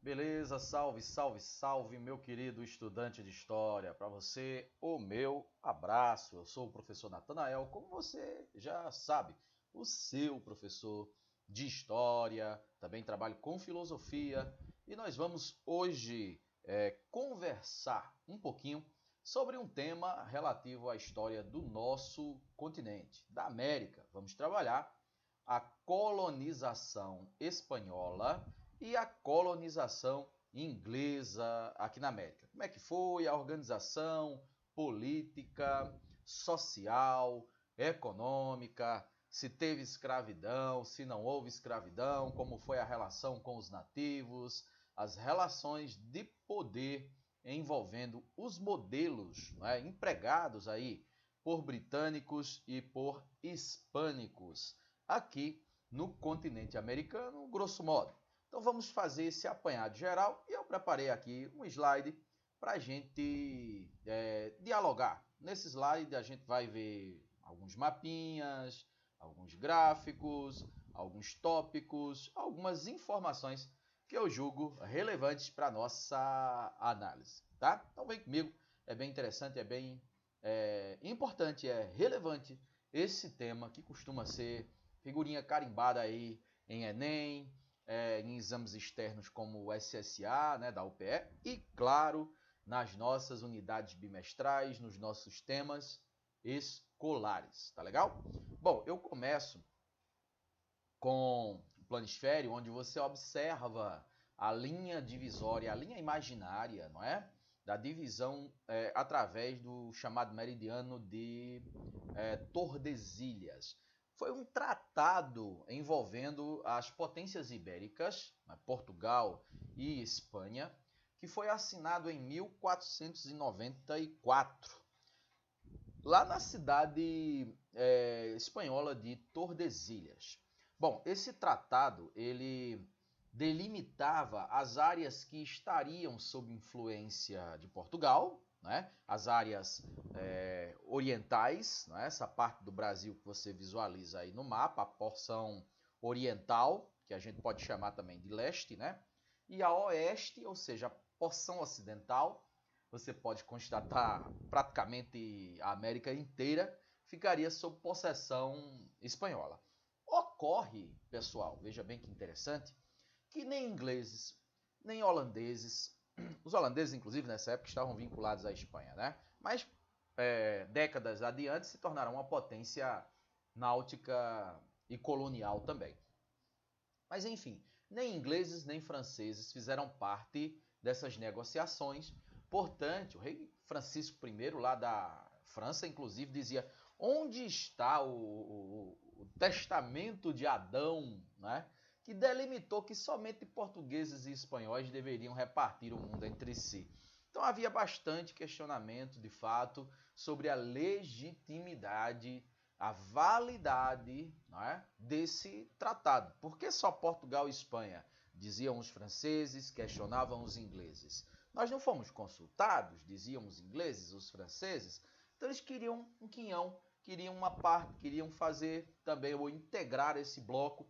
Beleza? Salve, salve, salve, meu querido estudante de história. Para você, o meu abraço. Eu sou o professor Natanael, como você já sabe, o seu professor de história. Também trabalho com filosofia e nós vamos hoje conversar um pouquinho sobre um tema relativo à história do nosso continente, da América. Vamos trabalhar a colonização espanhola e a colonização inglesa aqui na América. Como é que foi a organização política, social, econômica, se teve escravidão, se não houve escravidão, como foi a relação com os nativos, as relações de poder envolvendo os modelos empregados aí por britânicos e por hispânicos aqui no continente americano, grosso modo. Então vamos fazer esse apanhado geral e eu preparei aqui um slide para a gente dialogar. Nesse slide a gente vai ver alguns mapinhas, alguns gráficos, alguns tópicos, algumas informações que eu julgo relevantes para a nossa análise. Tá? Então vem comigo, é bem interessante, é bem importante, é relevante esse tema que costuma ser figurinha carimbada aí em Enem, em exames externos como o SSA, né, da UPE, e, claro, nas nossas unidades bimestrais, nos nossos temas escolares, tá legal? Bom, eu começo com o planisfério, onde você observa a linha divisória, a linha imaginária, não é? Da divisão através do chamado meridiano de Tordesilhas. Foi um tratado envolvendo as potências ibéricas, Portugal e Espanha, que foi assinado em 1494, lá na cidade espanhola de Tordesilhas. Bom, esse tratado ele delimitava as áreas que estariam sob influência de Portugal, né? As áreas orientais, né? Essa parte do Brasil que você visualiza aí no mapa, a porção oriental, que a gente pode chamar também de leste, né? E a oeste, ou seja, a porção ocidental, você pode constatar praticamente a América inteira ficaria sob possessão espanhola. Ocorre, pessoal, veja bem que interessante, que nem ingleses, nem holandeses, os holandeses, inclusive, nessa época estavam vinculados à Espanha, né? Mas décadas adiante se tornaram uma potência náutica e colonial também. Mas enfim, nem ingleses nem franceses fizeram parte dessas negociações. Portanto, o rei Francisco I, lá da França, inclusive, dizia: onde está o testamento de Adão, né? Que delimitou que somente portugueses e espanhóis deveriam repartir o mundo entre si. Então havia bastante questionamento, de fato, sobre a legitimidade, a validade, não é, desse tratado. Por que só Portugal e Espanha? Diziam os franceses, questionavam os ingleses. Nós não fomos consultados, diziam os ingleses, os franceses. Então eles queriam um quinhão, queriam uma parte, queriam fazer também ou integrar esse bloco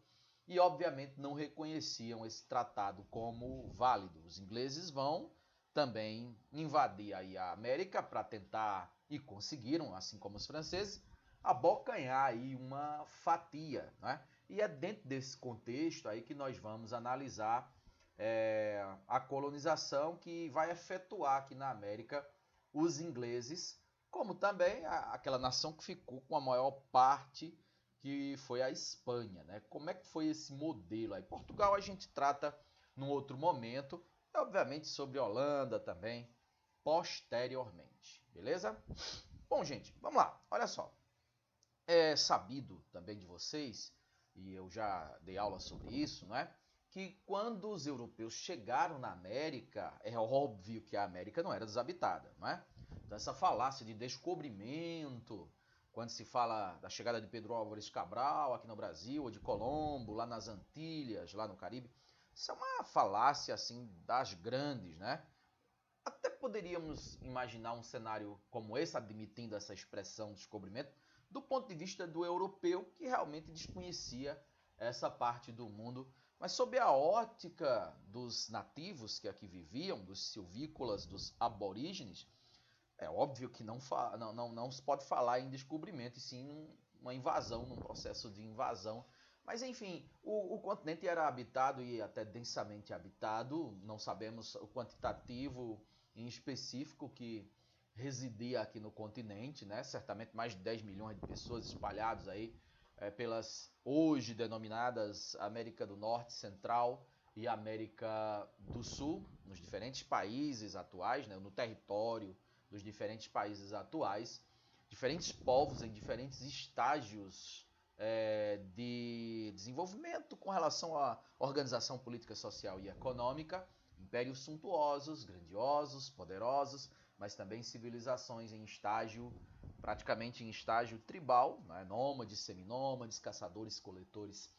e obviamente não reconheciam esse tratado como válido. Os ingleses vão também invadir aí a América para tentar, e conseguiram, assim como os franceses, abocanhar aí uma fatia, né? E é dentro desse contexto aí que nós vamos analisar a colonização que vai efetuar aqui na América os ingleses, como também aquela nação que ficou com a maior parte, que foi a Espanha, né? Como é que foi esse modelo aí? Portugal a gente trata num outro momento, e obviamente sobre Holanda também, posteriormente, beleza? Bom, gente, vamos lá, olha só. É sabido também de vocês, e eu já dei aula sobre isso, não é? Que quando os europeus chegaram na América, é óbvio que a América não era desabitada, não é? Então essa falácia de descobrimento, quando se fala da chegada de Pedro Álvares Cabral aqui no Brasil, ou de Colombo lá nas Antilhas, lá no Caribe, isso é uma falácia assim das grandes, né? Até poderíamos imaginar um cenário como esse, admitindo essa expressão descobrimento, do ponto de vista do europeu, que realmente desconhecia essa parte do mundo. Mas sob a ótica dos nativos que aqui viviam, dos silvícolas, dos aborígenes, é óbvio que não se pode falar em descobrimento, e sim uma invasão, num processo de invasão. Mas enfim, o continente era habitado e até densamente habitado, não sabemos o quantitativo em específico que residia aqui no continente, né? Certamente mais de 10 milhões de pessoas espalhadas aí pelas hoje denominadas América do Norte, Central e América do Sul, nos diferentes países atuais, né? No território dos diferentes países atuais, diferentes povos em diferentes estágios de desenvolvimento com relação à organização política, social e econômica, impérios suntuosos, grandiosos, poderosos, mas também civilizações em estágio, praticamente em estágio tribal, né? Nômades, seminômades, caçadores, coletores.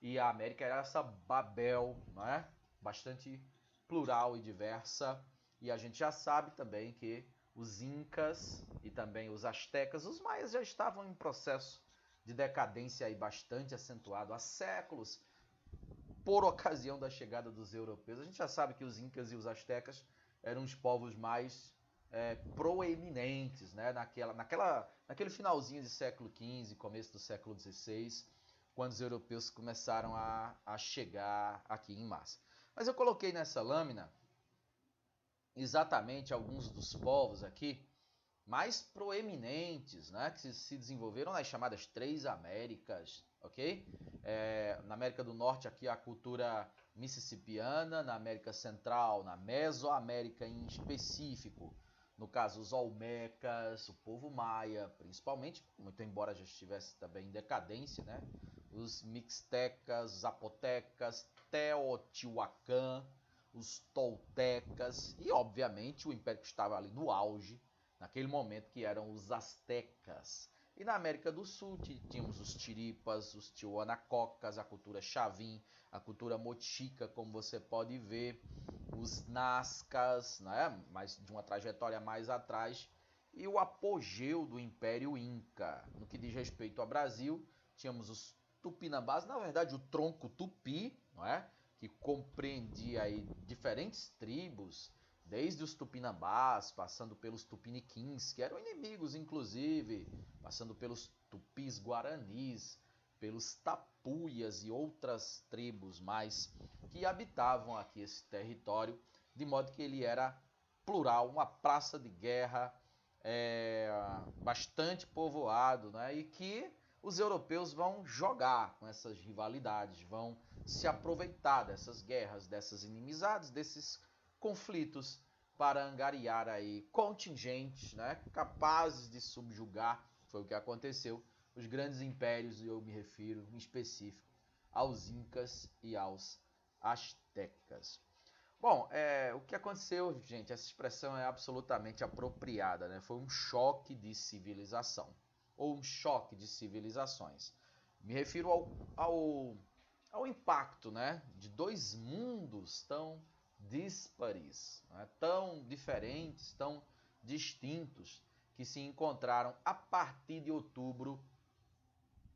E a América era essa Babel, né? Bastante plural e diversa. E a gente já sabe também que os incas e também os astecas, os maias já estavam em processo de decadência aí bastante acentuado há séculos, por ocasião da chegada dos europeus. A gente já sabe que os incas e os astecas eram os povos mais proeminentes, né? Naquele finalzinho de século XV, começo do século XVI, quando os europeus começaram a chegar aqui em massa. Mas eu coloquei nessa lâmina exatamente alguns dos povos aqui mais proeminentes, né, que se desenvolveram nas chamadas Três Américas, ok? Na América do Norte, aqui a cultura mississippiana, na América Central, na Mesoamérica em específico, no caso os Olmecas, o povo maia, principalmente, muito embora já estivesse também em decadência, né? Os Mixtecas, Zapotecas, Teotihuacan, os Toltecas e, obviamente, o império que estava ali no auge, naquele momento, que eram os Aztecas. E na América do Sul tínhamos os Tiripas, os Tihuanacocas, a cultura Chavin, a cultura Mochica, como você pode ver, os Nazcas, né? Mas de uma trajetória mais atrás, e o apogeu do Império Inca. No que diz respeito ao Brasil, tínhamos os Tupinambás, na verdade o tronco Tupi, não é? Que compreendia aí diferentes tribos, desde os Tupinambás, passando pelos Tupiniquins, que eram inimigos inclusive, passando pelos Tupis Guaranis, pelos Tapuias e outras tribos mais que habitavam aqui esse território, de modo que ele era plural, uma praça de guerra bastante povoado, né? E que os europeus vão jogar com essas rivalidades, vão se aproveitar dessas guerras, dessas inimizades, desses conflitos para angariar aí contingentes, né, capazes de subjugar, foi o que aconteceu, os grandes impérios, e eu me refiro em específico aos incas e aos astecas. Bom, o que aconteceu, gente, essa expressão é absolutamente apropriada, né? Foi um choque de civilização, ou um choque de civilizações. Me refiro ao impacto, né, de dois mundos tão díspares, né, tão diferentes, tão distintos, que se encontraram a partir de outubro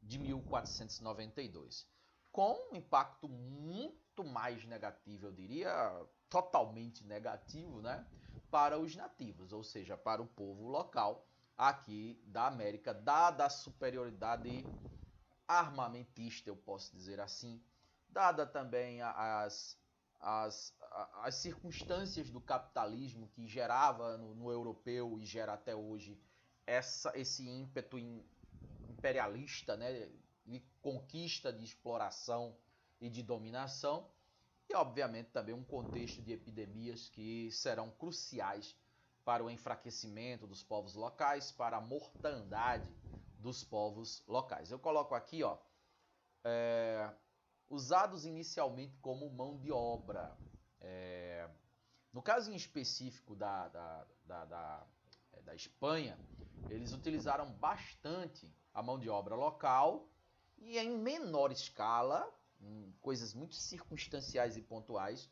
de 1492, com um impacto muito mais negativo, eu diria totalmente negativo, né, para os nativos, ou seja, para o povo local aqui da América, dada a superioridade armamentista, eu posso dizer assim, dada também as circunstâncias do capitalismo que gerava no europeu e gera até hoje esse ímpeto imperialista, né, de conquista, de exploração e de dominação, e obviamente também um contexto de epidemias que serão cruciais para o enfraquecimento dos povos locais, para a mortandade dos povos locais. Eu coloco aqui, ó, usados inicialmente como mão de obra. No caso em específico da Espanha, eles utilizaram bastante a mão de obra local e em menor escala, em coisas muito circunstanciais e pontuais,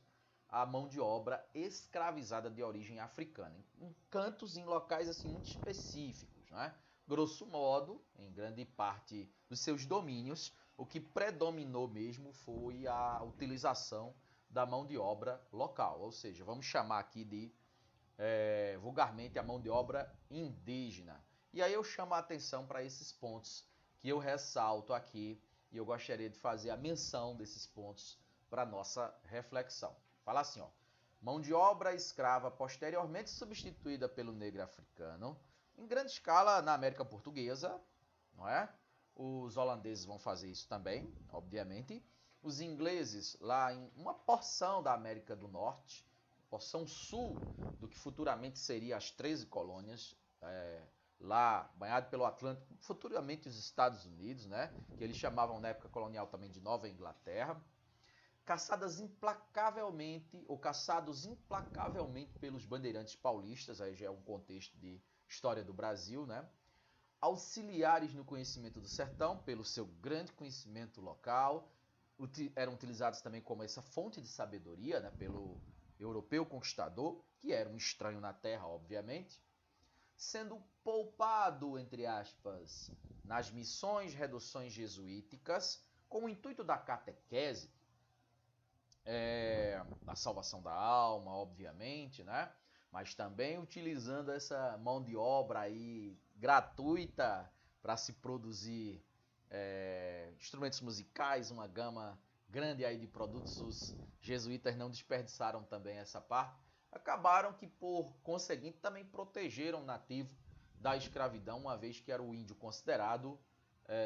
a mão de obra escravizada de origem africana, em cantos, em locais assim muito específicos, né? Grosso modo, em grande parte dos seus domínios, o que predominou mesmo foi a utilização da mão de obra local, ou seja, vamos chamar aqui de vulgarmente a mão de obra indígena. E aí eu chamo a atenção para esses pontos que eu ressalto aqui e eu gostaria de fazer a menção desses pontos para nossa reflexão. Fala assim, ó, mão de obra escrava posteriormente substituída pelo negro africano, em grande escala na América Portuguesa, não é? Os holandeses vão fazer isso também, obviamente. Os ingleses lá em uma porção da América do Norte, porção sul do que futuramente seria as 13 colônias, lá banhado pelo Atlântico, futuramente os Estados Unidos, né? Que eles chamavam na época colonial também de Nova Inglaterra, caçados implacavelmente pelos bandeirantes paulistas, aí já é um contexto de história do Brasil, né? Auxiliares no conhecimento do sertão, pelo seu grande conhecimento local, eram utilizados também como essa fonte de sabedoria, né? Pelo europeu conquistador, que era um estranho na terra, obviamente, sendo poupado, entre aspas, nas missões, reduções jesuíticas, com o intuito da catequese, a salvação da alma, obviamente, né? Mas também utilizando essa mão de obra aí gratuita para se produzir instrumentos musicais, uma gama grande aí de produtos. Os jesuítas não desperdiçaram também essa parte. Acabaram que, por conseguinte, também protegeram o nativo da escravidão, uma vez que era o índio considerado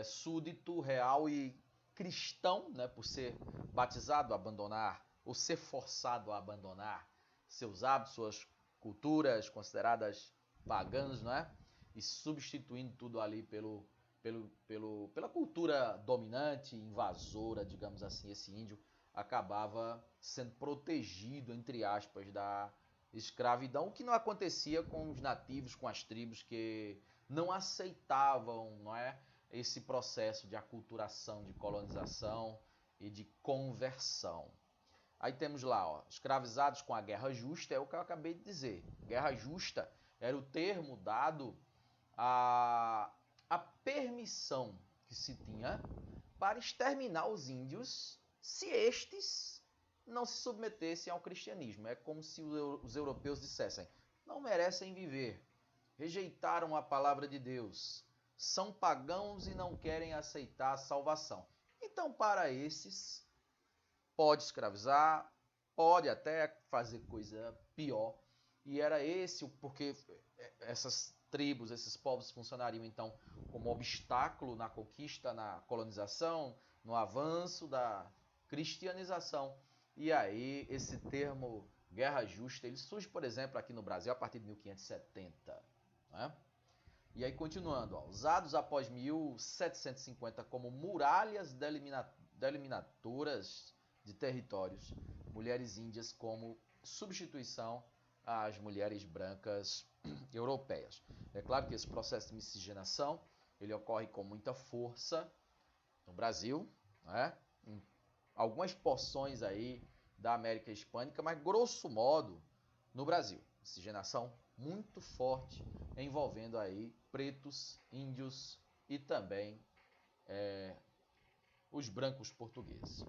súdito, real e cristão, né, por ser batizado a abandonar, ou ser forçado a abandonar seus hábitos, suas culturas consideradas pagãs, não é? E substituindo tudo ali pela cultura dominante, invasora, digamos assim. Esse índio acabava sendo protegido, entre aspas, da escravidão, o que não acontecia com os nativos, com as tribos que não aceitavam, não é, esse processo de aculturação, de colonização e de conversão. Aí temos lá, ó, escravizados com a guerra justa, é o que eu acabei de dizer. Guerra justa era o termo dado a permissão que se tinha para exterminar os índios se estes não se submetessem ao cristianismo. É como se os europeus dissessem: não merecem viver, rejeitaram a palavra de Deus, são pagãos e não querem aceitar a salvação. Então, para esses, pode escravizar, pode até fazer coisa pior. E era esse porque essas tribos, esses povos funcionariam então como obstáculo na conquista, na colonização, no avanço da cristianização. E aí esse termo guerra justa, ele surge, por exemplo, aqui no Brasil a partir de 1570. Né? E aí continuando, ó, usados após 1750 como muralhas deliminadoras de territórios, mulheres índias como substituição às mulheres brancas europeias. É claro que esse processo de miscigenação ele ocorre com muita força no Brasil, né? Em algumas porções aí da América Hispânica, mas grosso modo no Brasil. Miscigenação muito forte envolvendo aí pretos, índios e também os brancos portugueses.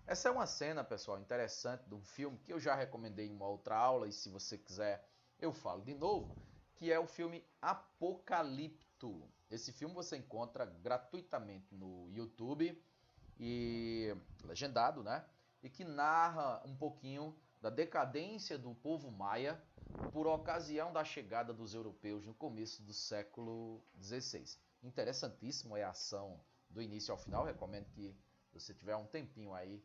Essa é uma cena, pessoal, interessante de um filme que eu já recomendei em uma outra aula e se você quiser eu falo de novo, que é o filme Apocalipto. Esse filme você encontra gratuitamente no YouTube e legendado, né? E que narra um pouquinho da decadência do povo maia por ocasião da chegada dos europeus no começo do século XVI. Interessantíssimo, é a ação do início ao final. Recomendo que você tiver um tempinho aí,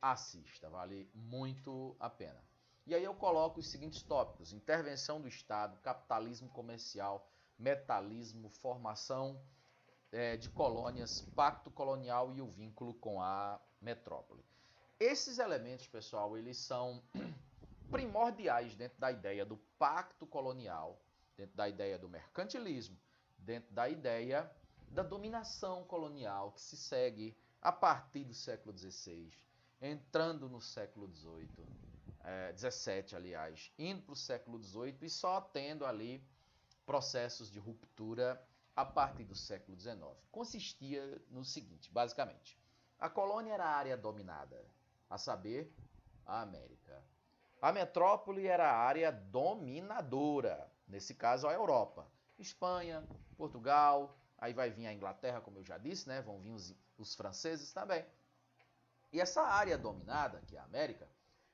assista, vale muito a pena. E aí eu coloco os seguintes tópicos: intervenção do Estado, capitalismo comercial, metalismo, formação de colônias, pacto colonial e o vínculo com a metrópole. Esses elementos, pessoal, eles são primordiais dentro da ideia do pacto colonial, dentro da ideia do mercantilismo, dentro da ideia da dominação colonial que se segue a partir do século XVI, entrando no século XVIII, XVII, aliás, indo para o século XVIII e só tendo ali processos de ruptura a partir do século XIX, consistia no seguinte, basicamente. A colônia era a área dominada, a saber, a América. A metrópole era a área dominadora, nesse caso a Europa. Espanha, Portugal, aí vai vir a Inglaterra, como eu já disse, né? Vão vir os franceses também. E essa área dominada, que é a América,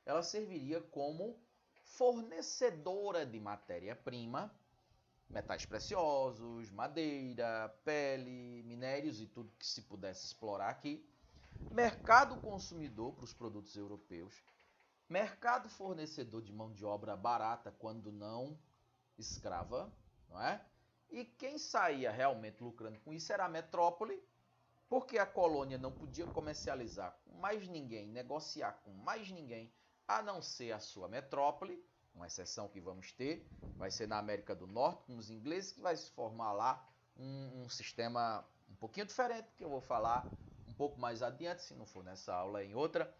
ela serviria como fornecedora de matéria-prima, metais preciosos, madeira, pele, minérios e tudo que se pudesse explorar aqui, mercado consumidor para os produtos europeus, mercado fornecedor de mão de obra barata, quando não escrava, não é? E quem saía realmente lucrando com isso era a metrópole, porque a colônia não podia comercializar com mais ninguém, negociar com mais ninguém, a não ser a sua metrópole. Uma exceção que vamos ter vai ser na América do Norte, com os ingleses, que vai se formar lá um sistema um pouquinho diferente, que eu vou falar um pouco mais adiante, se não for nessa aula, em outra.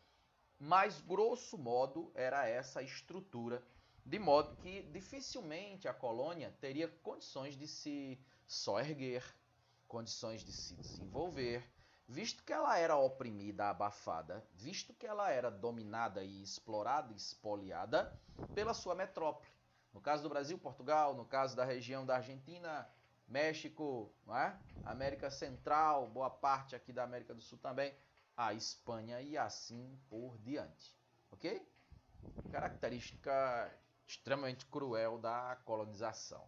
Mas, grosso modo, era essa a estrutura, de modo que dificilmente a colônia teria condições de se soerguer, condições de se desenvolver, visto que ela era oprimida, abafada, visto que ela era dominada e explorada, espoliada pela sua metrópole. No caso do Brasil, Portugal, no caso da região da Argentina, México, não é? América Central, boa parte aqui da América do Sul também, a Espanha e assim por diante, ok? Característica extremamente cruel da colonização.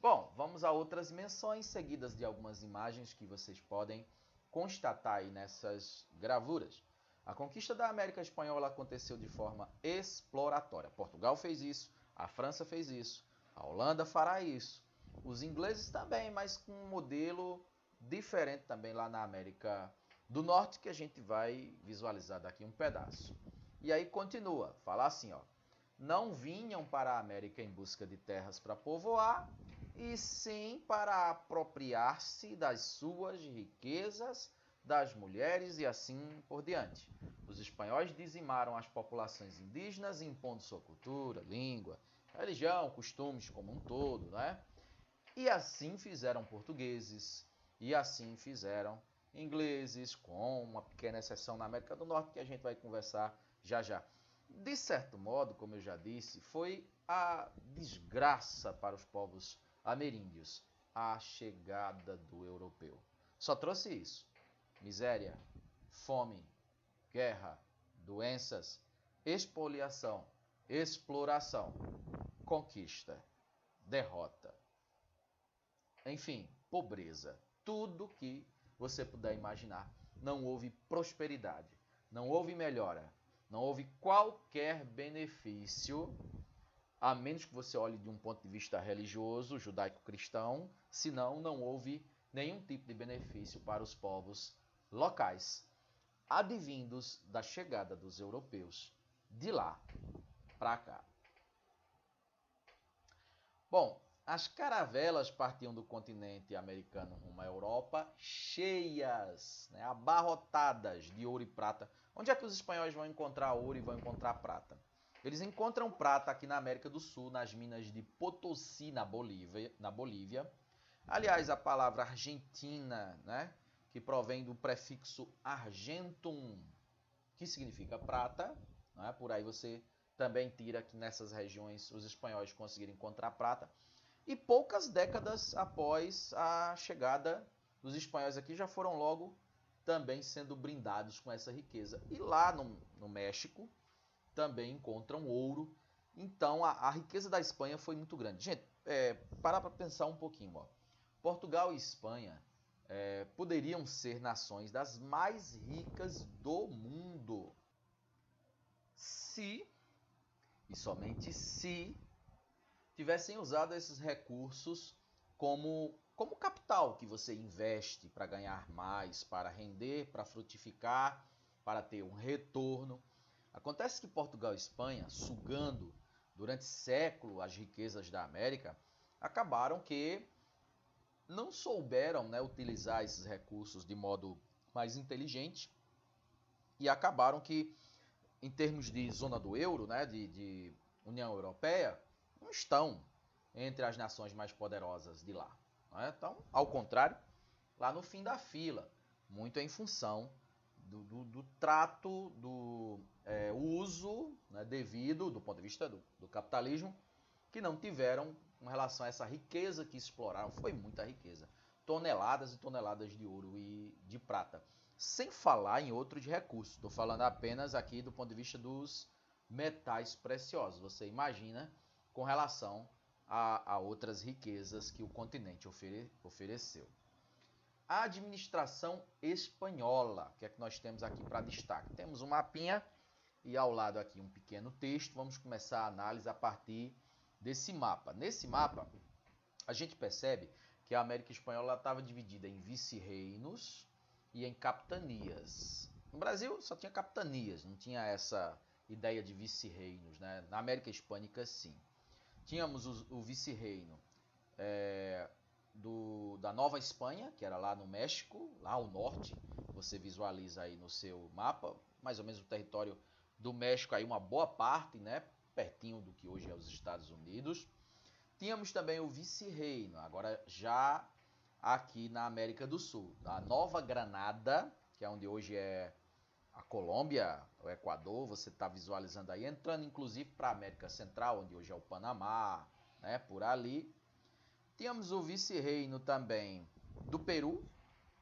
Bom, vamos a outras menções seguidas de algumas imagens que vocês podem constatar aí nessas gravuras. A conquista da América Espanhola aconteceu de forma exploratória. Portugal fez isso, a França fez isso, a Holanda fará isso. Os ingleses também, mas com um modelo diferente também lá na América do Norte, que a gente vai visualizar daqui um pedaço. E aí continua, fala assim, ó. Não vinham para a América em busca de terras para povoar, e sim para apropriar-se das suas riquezas, das mulheres e assim por diante. Os espanhóis dizimaram as populações indígenas, impondo sua cultura, língua, religião, costumes como um todo, né? E assim fizeram portugueses, e assim fizeram ingleses, com uma pequena exceção na América do Norte, que a gente vai conversar já já. De certo modo, como eu já disse, foi a desgraça para os povos ameríndios a chegada do europeu. Só trouxe isso: miséria, fome, guerra, doenças, expoliação, exploração, conquista, derrota. Enfim, pobreza. Tudo que você puder imaginar. Não houve prosperidade, não houve melhora, não houve qualquer benefício, a menos que você olhe de um ponto de vista religioso, judaico-cristão, senão não houve nenhum tipo de benefício para os povos locais, advindos da chegada dos europeus de lá para cá. Bom, as caravelas partiam do continente americano rumo à Europa cheias, né, abarrotadas de ouro e prata. Onde é que os espanhóis vão encontrar ouro e vão encontrar prata? Eles encontram prata aqui na América do Sul, nas minas de Potosí, na Bolívia. Aliás, a palavra Argentina, né, que provém do prefixo argentum, que significa prata, né, por aí você também tira que nessas regiões os espanhóis conseguiram encontrar prata. E poucas décadas após a chegada dos espanhóis aqui, já foram logo também sendo brindados com essa riqueza. E lá no México também encontram ouro. Então a riqueza da Espanha foi muito grande. Gente, parar para pensar um pouquinho. Ó. Portugal e Espanha poderiam ser nações das mais ricas do mundo, se, e somente se, tivessem usado esses recursos como capital que você investe para ganhar mais, para render, para frutificar, para ter um retorno. Acontece que Portugal e Espanha, sugando durante séculos as riquezas da América, acabaram que não souberam, né, utilizar esses recursos de modo mais inteligente e acabaram que, em termos de zona do euro, né, de União Europeia, não estão entre as nações mais poderosas de lá. Né? Então, ao contrário, lá no fim da fila, muito em função do trato, do uso, né, devido, do ponto de vista do capitalismo, que não tiveram com relação a essa riqueza que exploraram. Foi muita riqueza. Toneladas e toneladas de ouro e de prata. Sem falar em outros recursos. Estou falando apenas aqui do ponto de vista dos metais preciosos. Você imagina com relação a outras riquezas que o continente ofereceu. A administração espanhola, que é que nós temos aqui para destaque? Temos um mapinha e ao lado aqui um pequeno texto. Vamos começar a análise a partir desse mapa. Nesse mapa, a gente percebe que a América Espanhola estava dividida em vice-reinos e em capitanias. No Brasil só tinha capitanias, não tinha essa ideia de vice-reinos, né? Na América Hispânica, sim. Tínhamos o vice-reino da Nova Espanha, que era lá no México, lá ao norte. Você visualiza aí no seu mapa, mais ou menos o território do México, aí uma boa parte, né? Pertinho do que hoje é os Estados Unidos. Tínhamos também o vice-reino, agora já aqui na América do Sul, da Nova Granada, que é onde hoje é a Colômbia, o Equador, você está visualizando aí, entrando inclusive para a América Central, onde hoje é o Panamá, né, por ali. Tínhamos o vice-reino também do Peru,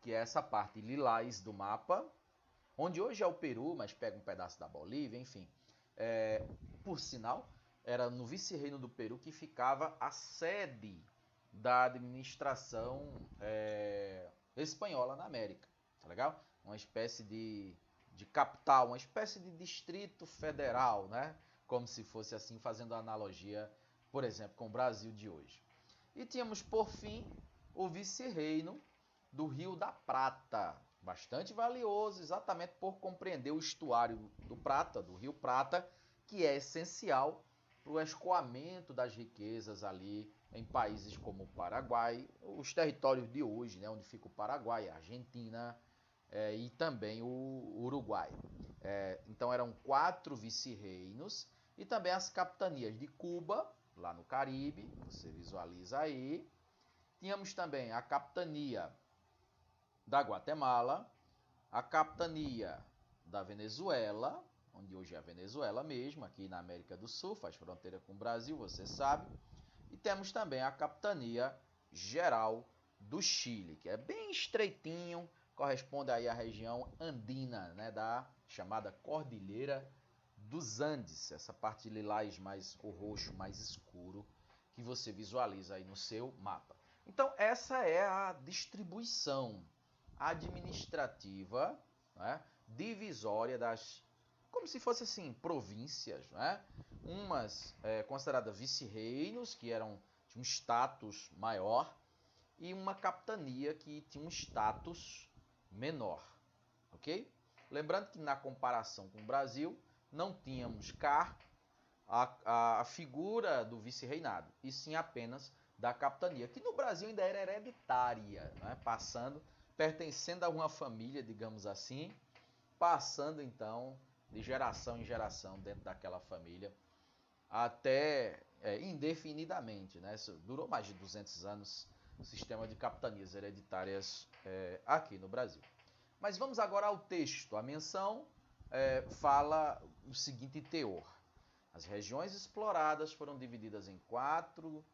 que é essa parte lilás do mapa, onde hoje é o Peru, mas pega um pedaço da Bolívia, enfim. Por sinal, era no vice-reino do Peru que ficava a sede da administração espanhola na América, tá legal? Uma espécie de capital, uma espécie de distrito federal, né? Como se fosse assim, fazendo analogia, por exemplo, com o Brasil de hoje. E tínhamos, por fim, o vice-reino do Rio da Prata, bastante valioso, exatamente por compreender o estuário do Prata, do Rio Prata, que é essencial para o escoamento das riquezas ali em países como o Paraguai, os territórios de hoje, né, onde fica o Paraguai, a Argentina e também o Uruguai. Então eram 4 vice-reinos e também as capitanias de Cuba, lá no Caribe, você visualiza aí. Tínhamos também a capitania da Guatemala, a capitania da Venezuela, onde hoje é a Venezuela mesmo, aqui na América do Sul, faz fronteira com o Brasil, você sabe. E temos também a capitania geral do Chile, que é bem estreitinho, corresponde aí à região andina, né, da chamada Cordilheira dos Andes, essa parte lilás mais o roxo mais escuro que você visualiza aí no seu mapa. Então essa é a distribuição administrativa, né, divisória das, como se fosse assim, províncias, né? Umas consideradas vice-reinos, que tinham um status maior, e uma capitania que tinha um status menor, ok? Lembrando que na comparação com o Brasil, não tínhamos cá a figura do vice-reinado, e sim apenas da capitania, que no Brasil ainda era hereditária, né? Pertencendo a uma família, digamos assim, passando então de geração em geração dentro daquela família, até indefinidamente, né? Isso durou mais de 200 anos o sistema de capitanias hereditárias aqui no Brasil. Mas vamos agora ao texto. A menção fala o seguinte teor. As regiões exploradas foram divididas em 4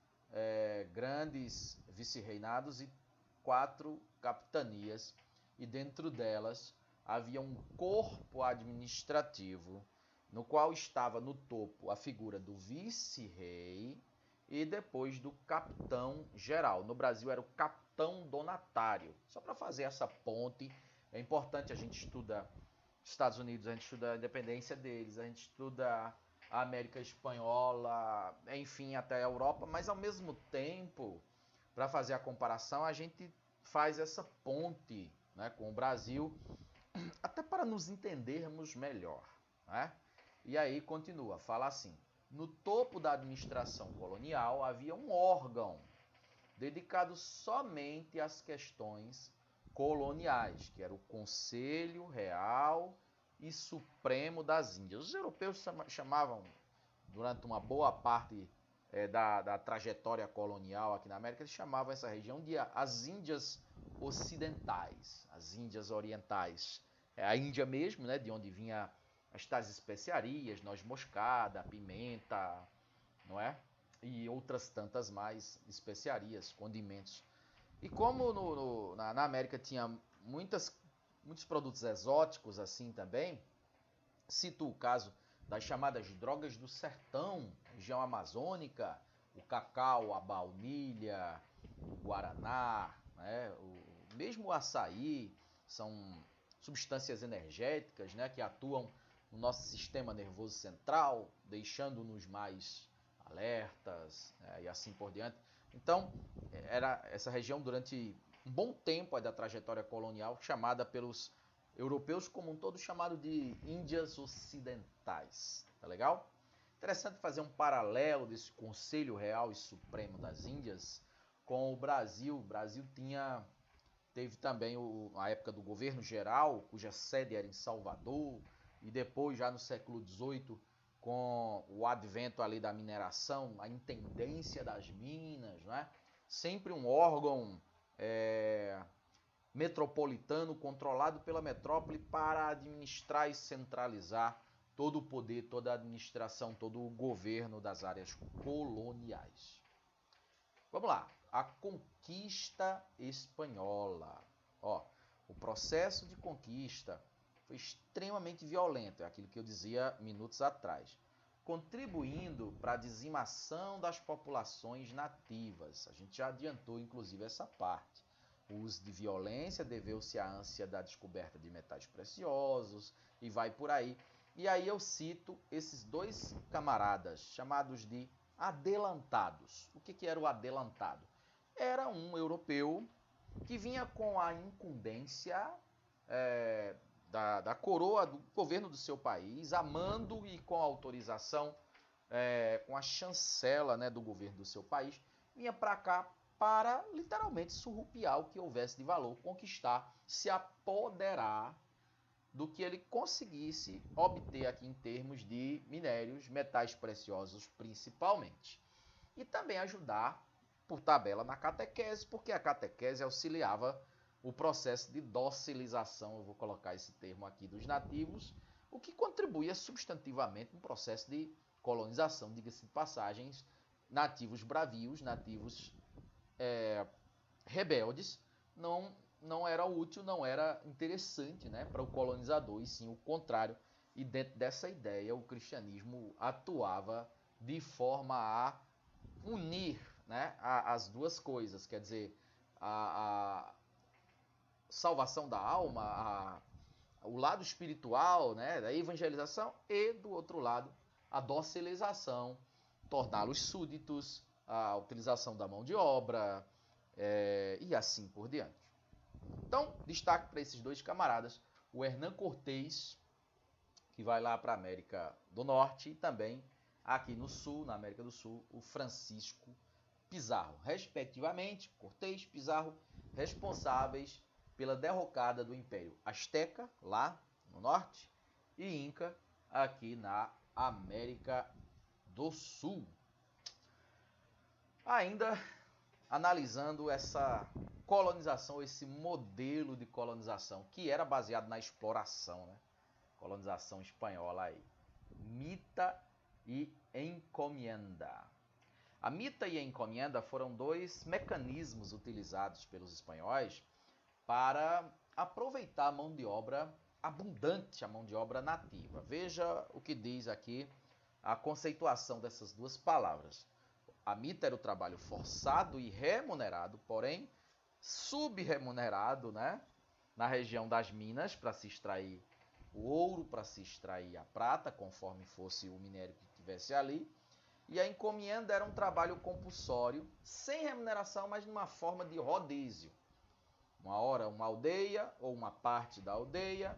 grandes vice-reinados e 4 capitanias, e dentro delas havia um corpo administrativo no qual estava no topo a figura do vice-rei e depois do capitão geral. No Brasil era o capitão donatário. Só para fazer essa ponte, é importante, a gente estuda Estados Unidos, a gente estuda a independência deles, a gente estuda a América Espanhola, enfim, até a Europa, mas ao mesmo tempo, para fazer a comparação, a gente faz essa ponte, né, com o Brasil, até para nos entendermos melhor, né? E aí continua, fala assim: no topo da administração colonial havia um órgão dedicado somente às questões coloniais, que era o Conselho Real e Supremo das Índias. Os europeus chamavam, durante uma boa parte da trajetória colonial aqui na América, eles chamavam essa região de as Índias Ocidentais, as Índias Orientais. É a Índia mesmo, né, de onde vinha as tais especiarias, noz moscada, pimenta, não é? E outras tantas mais especiarias, condimentos. E como na América tinha muitos produtos exóticos assim também, cito o caso das chamadas drogas do sertão, região amazônica, o cacau, a baunilha, o guaraná, né? Mesmo o açaí, são substâncias energéticas, né, que atuam no nosso sistema nervoso central, deixando-nos mais alertas, né, e assim por diante. Então, era essa região durante um bom tempo da trajetória colonial chamada pelos europeus como um todo, chamado de Índias Ocidentais. Tá legal? Interessante fazer um paralelo desse Conselho Real e Supremo das Índias com o Brasil. O Brasil teve também a época do governo geral, cuja sede era em Salvador, e depois, já no século XVIII, com o advento ali da mineração, a intendência das minas, né? Sempre um órgão metropolitano controlado pela metrópole para administrar e centralizar todo o poder, toda a administração, todo o governo das áreas coloniais. Vamos lá, a conquista espanhola. Ó, o processo de conquista foi extremamente violento, é aquilo que eu dizia minutos atrás, contribuindo para a dizimação das populações nativas. A gente já adiantou, inclusive, essa parte. O uso de violência deveu-se à ânsia da descoberta de metais preciosos e vai por aí. E aí eu cito esses dois camaradas, chamados de adelantados. O que era o adelantado? Era um europeu que vinha com a incumbência da coroa do governo do seu país, a mando e com a autorização, com a chancela, né, do governo do seu país, vinha para cá para literalmente surrupiar o que houvesse de valor, conquistar, se apoderar do que ele conseguisse obter aqui em termos de minérios, metais preciosos principalmente. E também ajudar, por tabela, na catequese, porque a catequese auxiliava o processo de docilização, eu vou colocar esse termo aqui, dos nativos, o que contribuía substantivamente no processo de colonização, diga-se de passagens, nativos bravios, nativos rebeldes, não era útil, não era interessante, né, para o colonizador, e sim o contrário. E dentro dessa ideia, o cristianismo atuava de forma a unir, né, as duas coisas, quer dizer, a salvação da alma, o lado espiritual, né, da evangelização, e do outro lado, a docilização, torná-los súditos, a utilização da mão de obra, e assim por diante. Então, destaque para esses dois camaradas, o Hernán Cortés, que vai lá para a América do Norte, e também aqui no Sul, na América do Sul, o Francisco Pizarro, respectivamente, Cortés, Pizarro, responsáveis pela derrocada do Império Azteca, lá no Norte, e Inca, aqui na América do Sul. Ainda analisando essa colonização, esse modelo de colonização, que era baseado na exploração, né? Colonização espanhola aí. Mita e encomienda. A mita e a encomienda foram dois mecanismos utilizados pelos espanhóis para aproveitar a mão de obra abundante, a mão de obra nativa. Veja o que diz aqui a conceituação dessas duas palavras. A mita era o trabalho forçado e remunerado, porém subremunerado, né, na região das minas, para se extrair o ouro, para se extrair a prata, conforme fosse o minério que tivesse ali. E a encomienda era um trabalho compulsório, sem remuneração, mas numa forma de rodízio. Uma hora uma aldeia ou uma parte da aldeia,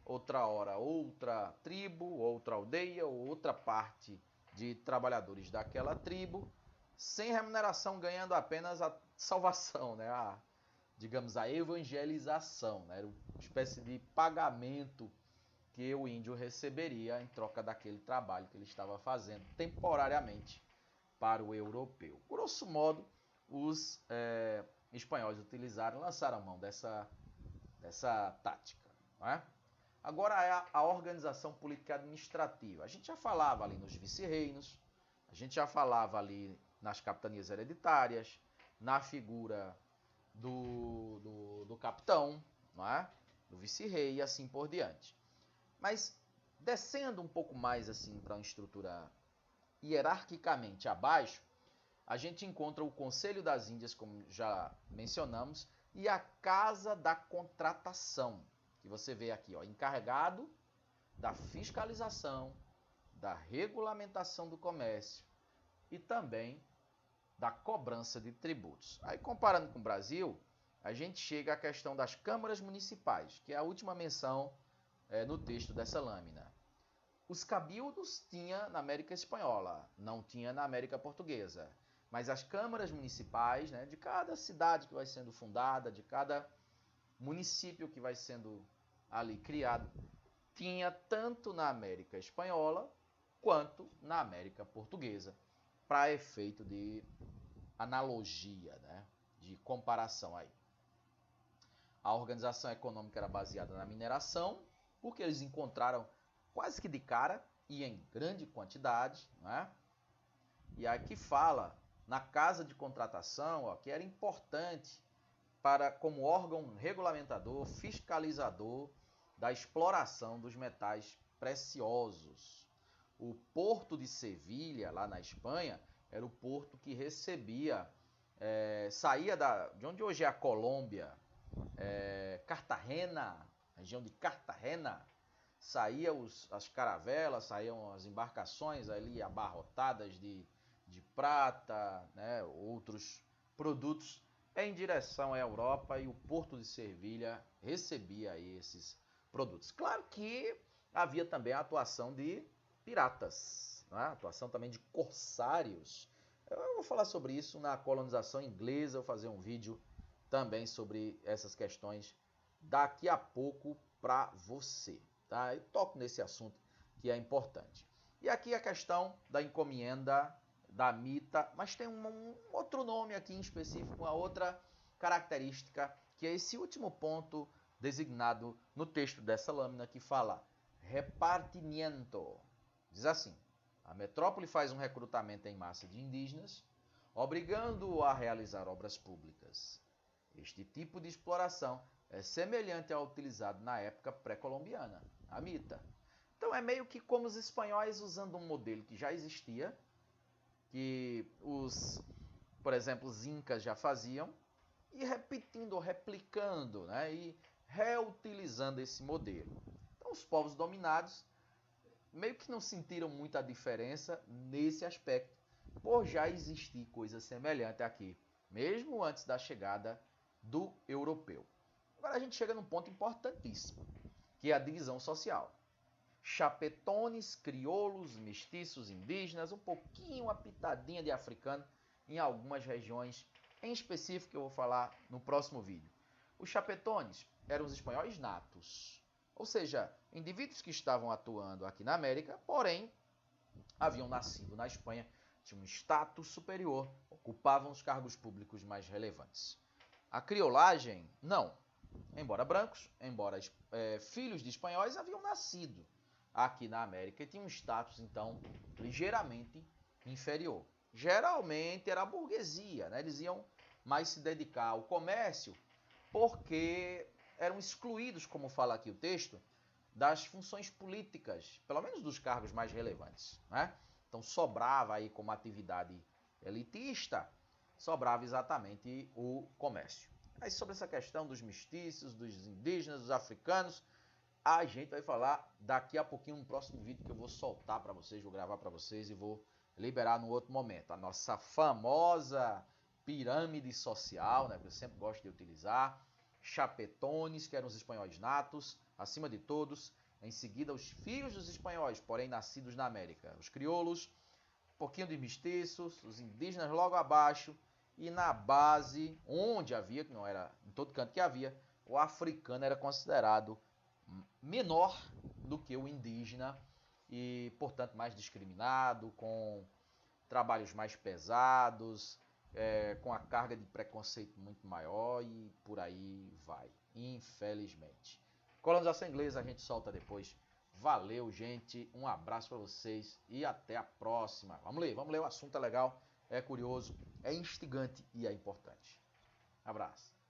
outra hora outra tribo, outra aldeia ou outra parte de trabalhadores daquela tribo, sem remuneração, ganhando apenas a salvação, né? Digamos, a evangelização, né? Era uma espécie de pagamento que o índio receberia em troca daquele trabalho que ele estava fazendo temporariamente para o europeu. Grosso modo, os espanhóis lançaram mão dessa tática. Não é? Agora é a organização política administrativa. A gente já falava ali nos vice-reinos, a gente já falava ali nas capitanias hereditárias, na figura do capitão, não é? Do vice-rei e assim por diante. Mas descendo um pouco mais assim para uma estrutura hierarquicamente abaixo, a gente encontra o Conselho das Índias, como já mencionamos, e a Casa da Contratação, que você vê aqui, ó, encarregado da fiscalização, da regulamentação do comércio e também da cobrança de tributos. Aí, comparando com o Brasil, a gente chega à questão das câmaras municipais, que é a última menção no texto dessa lâmina. Os cabildos tinha na América Espanhola, não tinha na América Portuguesa. Mas as câmaras municipais, né, de cada cidade que vai sendo fundada, de cada município que vai sendo ali criado, tinha tanto na América Espanhola quanto na América Portuguesa, para efeito de analogia, né, de comparação aí. A organização econômica era baseada na mineração, porque eles encontraram quase que de cara e em grande quantidade, né? E aqui fala na casa de contratação, ó, que era importante como órgão regulamentador, fiscalizador da exploração dos metais preciosos. O porto de Sevilha, lá na Espanha, era o porto que recebia, saía de onde hoje é a Colômbia, Cartagena, região de Cartagena, saíam as caravelas, saíam as embarcações ali abarrotadas de prata, né, outros produtos em direção à Europa, e o porto de Sevilha recebia esses produtos. Claro que havia também a atuação de piratas, né, a atuação também de corsários. Eu vou falar sobre isso na colonização inglesa, eu vou fazer um vídeo também sobre essas questões daqui a pouco para você. Tá? Eu toco nesse assunto que é importante. E aqui a questão da encomenda, da mita, mas tem um outro nome aqui em específico, uma outra característica, que é esse último ponto designado no texto dessa lâmina, que fala repartimiento. Diz assim: a metrópole faz um recrutamento em massa de indígenas, obrigando-o a realizar obras públicas. Este tipo de exploração é semelhante ao utilizado na época pré-colombiana, a mita. Então é meio que como os espanhóis usando um modelo que já existia, que por exemplo, os incas já faziam, e repetindo, replicando, né, e reutilizando esse modelo. Então os povos dominados meio que não sentiram muita diferença nesse aspecto, por já existir coisa semelhante aqui, mesmo antes da chegada do europeu. Agora a gente chega num ponto importantíssimo, que é a divisão social. Chapetones, crioulos, mestiços, indígenas, um pouquinho, uma pitadinha de africano em algumas regiões, em específico que eu vou falar no próximo vídeo. Os chapetones eram os espanhóis natos, ou seja, indivíduos que estavam atuando aqui na América, porém haviam nascido na Espanha, tinham um status superior, ocupavam os cargos públicos mais relevantes. A criolagem, não. Embora brancos, embora filhos de espanhóis, haviam nascido aqui na América e tinham um status, então, ligeiramente inferior. Geralmente era a burguesia, né? Eles iam mais se dedicar ao comércio porque eram excluídos, como fala aqui o texto, das funções políticas, pelo menos dos cargos mais relevantes, né? Então sobrava aí como atividade elitista, sobrava exatamente o comércio. Aí sobre essa questão dos mestiços, dos indígenas, dos africanos, a gente vai falar daqui a pouquinho no próximo vídeo que eu vou soltar para vocês, vou gravar para vocês e vou liberar no outro momento. A nossa famosa pirâmide social, né, que eu sempre gosto de utilizar, chapetones, que eram os espanhóis natos, acima de todos, em seguida os filhos dos espanhóis, porém nascidos na América, os crioulos, um pouquinho de mestiços, os indígenas logo abaixo, e na base, onde havia, que não era em todo canto que havia, o africano era considerado menor do que o indígena e, portanto, mais discriminado, com trabalhos mais pesados, com a carga de preconceito muito maior e por aí vai, infelizmente. Colonização inglesa a gente solta depois. Valeu, gente. Um abraço para vocês e até a próxima. Vamos ler. O assunto é legal, é curioso, é instigante e é importante. Abraço.